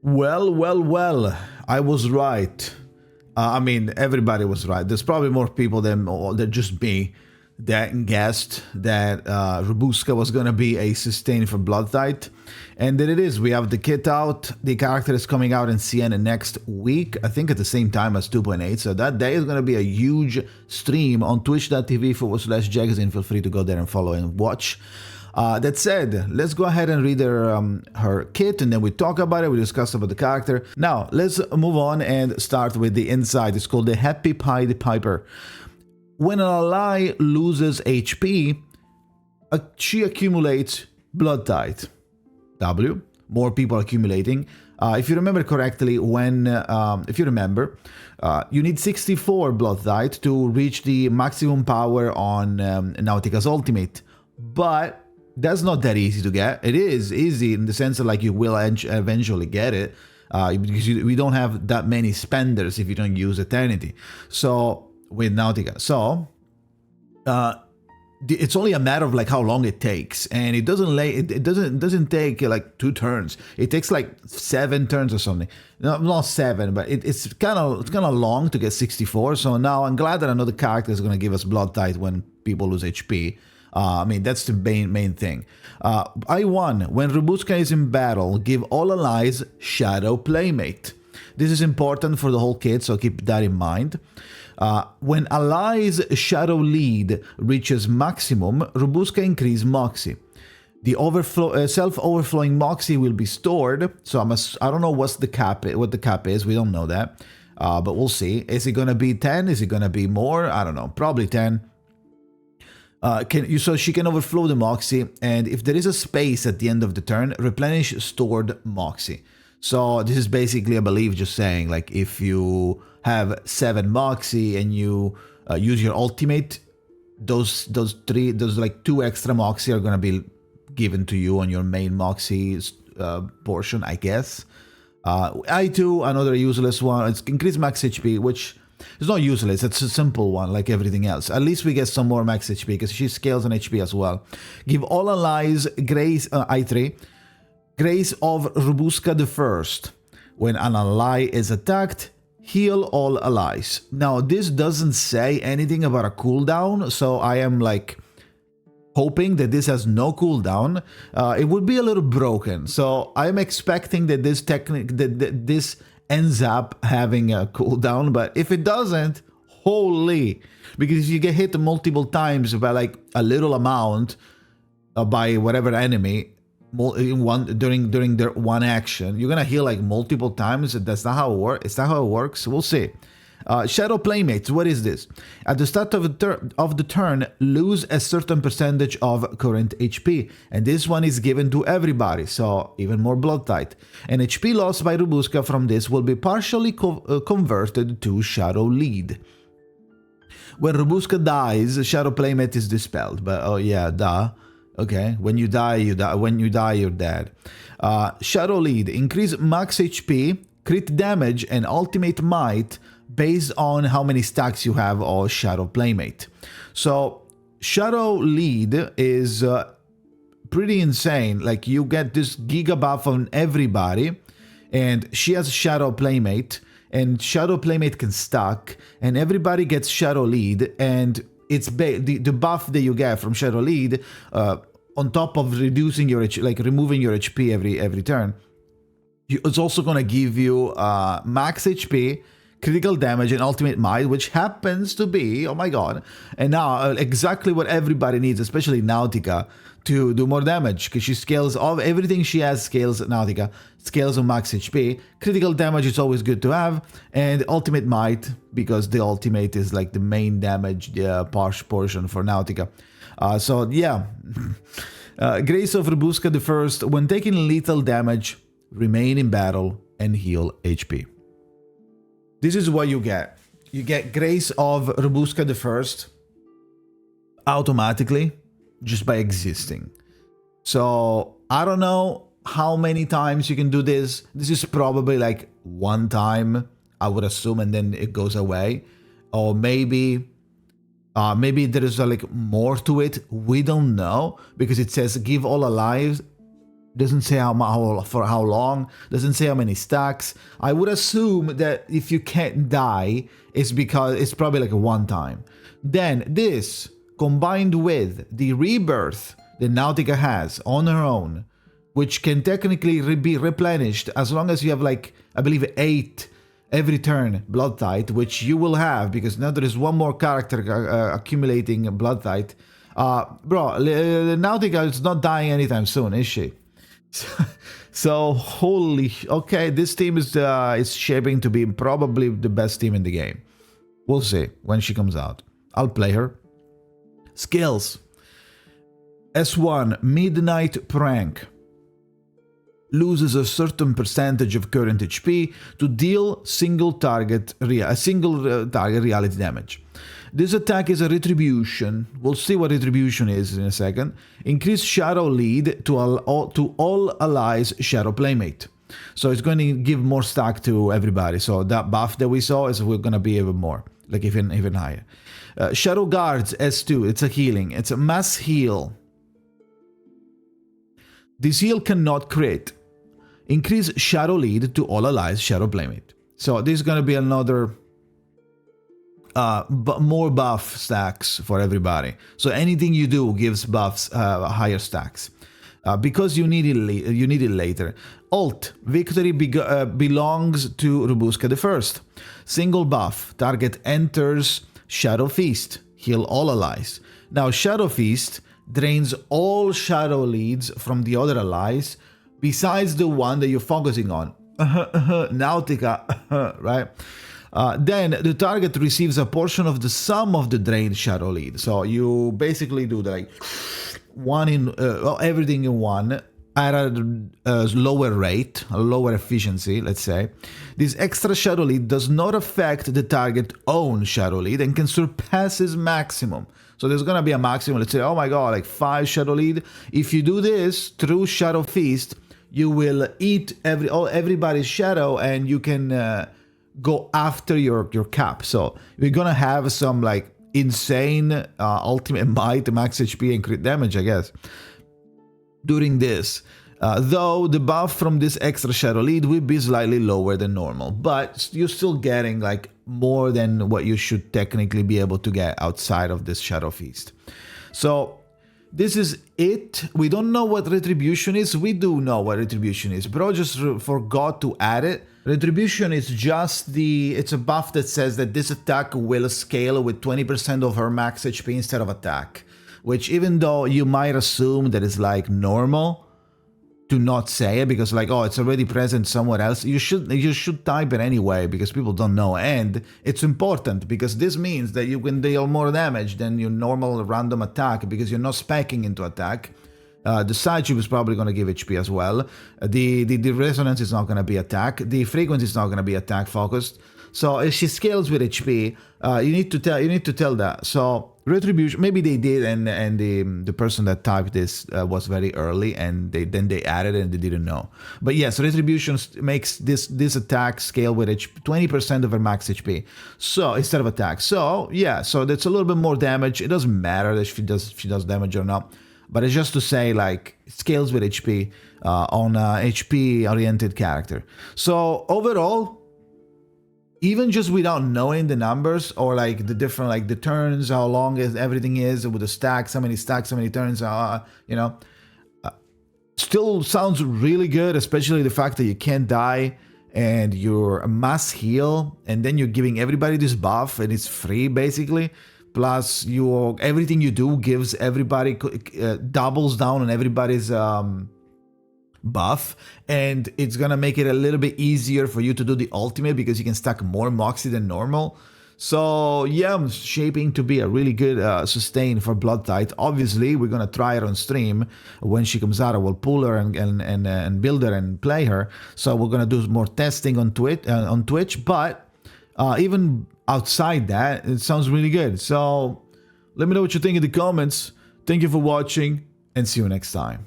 Well, I was right. I mean, everybody was right. There's probably more people than just me that guessed that Rubuska was going to be a sustain for Blood Tide. And then it is. We have the kit out. The character is coming out in CN next week, I think at the same time as 2.8. So that day is going to be a huge stream on twitch.tv/Jakazin. Feel free to go there and follow and watch. That said, let's go ahead and read her kit, and then we talk about it, we discuss about the character. Now, let's move on and start with the inside. It's called the Happy Pied Piper. When an ally loses HP, she accumulates Blood Tide. W. More people accumulating. If you remember correctly, you need 64 Blood Tide to reach the maximum power on Nautica's ultimate. But that's not that easy to get. It is easy in the sense that like you will eventually get it because we don't have that many spenders if you don't use Eternity. So with Nautica, it's only a matter of like how long it takes, and it doesn't take like 2 turns. It takes like 7 turns or something. No, not 7, but it's kind of long to get 64. So now I'm glad that another character is going to give us Blood Tide when people lose HP. I mean, that's the main thing. I1, when Rubuska is in battle, give all allies Shadow Playmate. This is important for the whole kit, so keep that in mind. When allies Shadow Lead reaches maximum, Rubuska increase Moxie. The self-overflowing Moxie will be stored, so I don't know what the cap is, we don't know that, but we'll see. Is it going to be 10? Is it going to be more? I don't know, probably 10. So she can overflow the Moxie, and if there is a space at the end of the turn, replenish stored Moxie. So this is basically, I believe, just saying like if you have 7 Moxie and you use your ultimate, those 2 extra Moxie are gonna be given to you on your main Moxie portion, I guess. I2, another useless one. It's increased max HP, which it's not useless, it's a simple one like everything else. At least we get some more max HP because she scales on HP as well. Give all allies Grace, I3, Grace of Rubuska the First. When an ally is attacked, heal all allies. Now this doesn't say anything about a cooldown, so I am like hoping that this has no cooldown. It would be a little broken, so I'm expecting that this ends up having a cooldown, but if it doesn't, holy, because if you get hit multiple times by like a little amount by whatever enemy during their one action, you're gonna heal like multiple times. That's not how it works. It's not how it works. We'll see. Shadow Playmates, what is this? At the start of the turn, lose a certain percentage of current HP, and this one is given to everybody, so even more Blood Tide. And HP lost by Rubuska from this will be partially converted to Shadow Lead. When Rubuska dies, Shadow Playmate is dispelled, but oh yeah, duh. Okay, when you die, you die. When you die, you're dead. Shadow Lead, increase max HP, crit damage, and ultimate might based on how many stacks you have of Shadow Playmate. So Shadow Lead is pretty insane. Like you get this giga buff on everybody, and she has Shadow Playmate, and Shadow Playmate can stack, and everybody gets Shadow Lead, and it's the buff that you get from Shadow Lead on top of reducing your removing your HP every turn. It's also gonna give you max HP, critical damage, and ultimate might, which happens to be, oh my god, and now exactly what everybody needs, especially Nautica, to do more damage, because she scales everything she has scales Nautica, scales on max HP, critical damage is always good to have, and ultimate might, because the ultimate is like the main damage portion for Nautica. So yeah, Grace of Rubuska the First, when taking lethal damage, remain in battle and heal HP. This is what you get. You get Grace of Rubuska the First automatically just by existing. So I don't know how many times you can do this. This is probably like one time, I would assume, and then it goes away. Or maybe there is like more to it. We don't know, because it says give all allies Doesn't say for how long, doesn't say how many stacks. I would assume that if you can't die, it's because it's probably like a one time. Then this, combined with the rebirth that Nautica has on her own, which can technically be replenished as long as you have like, I believe 8 every turn blood tide, which you will have because now there is one more character accumulating blood tide. Bro, Nautica is not dying anytime soon, is she? So holy, okay, this team is shaping to be probably the best team in the game. We'll see when she comes out. I'll play her. Skills. S1 Midnight Prank. Loses a certain percentage of current HP to deal single target reality damage. This attack is a Retribution. We'll see what Retribution is in a second. Increase Shadow lead to all allies Shadow Playmate. So it's going to give more stack to everybody. So that buff that we saw is going to be even more, like even higher. Shadow Guards S2. It's a healing. It's a mass heal. This heal cannot crit. Increase Shadow lead to all allies Shadow Playmate. So this is going to be another more buff stacks for everybody. So anything you do gives buffs higher stacks because you need it later. Alt victory belongs to Rubuska the First. Single buff, target enters Shadow Feast, heal all allies. Now Shadow Feast drains all shadow leads from the other allies besides the one that you're focusing on. Nautica, right? Then the target receives a portion of the sum of the drained shadow lead. So you basically do like everything in one at a lower rate, a lower efficiency, let's say. This extra shadow lead does not affect the target's own shadow lead and can surpass its maximum. So there's gonna be a maximum. Let's say, oh my god, like 5 shadow lead. If you do this through Shadow Feast, you will eat everybody's shadow and you can go after your cap. So we're gonna have some like insane ultimate might, max HP and crit damage, I guess, during this. Though the buff from this extra shadow lead will be slightly lower than normal, but you're still getting like more than what you should technically be able to get outside of this Shadow Feast. So this is it. We don't know what Retribution is. We do know what Retribution is. Bro just forgot to add it. Retribution is just it's a buff that says that this attack will scale with 20% of her max HP instead of attack. Which even though you might assume that it's like normal to not say it because like, oh, it's already present somewhere else, you should type it anyway because people don't know. And it's important because this means that you can deal more damage than your normal random attack because you're not speccing into attack. The side tube is probably going to give HP as well. The resonance is not going to be attack. The frequency is not going to be attack focused. So if she scales with HP, you need to tell that. So Retribution, maybe they did, and the person that typed this was very early, and then they added it and they didn't know. But yes, Retribution makes this attack scale with 20% of her max HP. So instead of attack, so yeah, so that's a little bit more damage. It doesn't matter if she does damage or not. But it's just to say, like, it scales with HP on a HP-oriented character. So overall, even just without knowing the numbers or like the different, like the turns, how long everything is with the stacks, how many turns, still sounds really good, especially the fact that you can't die and you're a mass heal, and then you're giving everybody this buff and it's free basically. Plus, everything you do gives everybody, doubles down on everybody's buff, and it's gonna make it a little bit easier for you to do the ultimate because you can stack more Moxie than normal. So yeah, I'm shaping to be a really good sustain for Blood Tide. Obviously, we're gonna try it on stream when she comes out. I will pull her and build her and play her. So we're gonna do more testing on Twitch, but even outside that, it sounds really good. So let me know what you think in the comments. Thank you for watching and see you next time.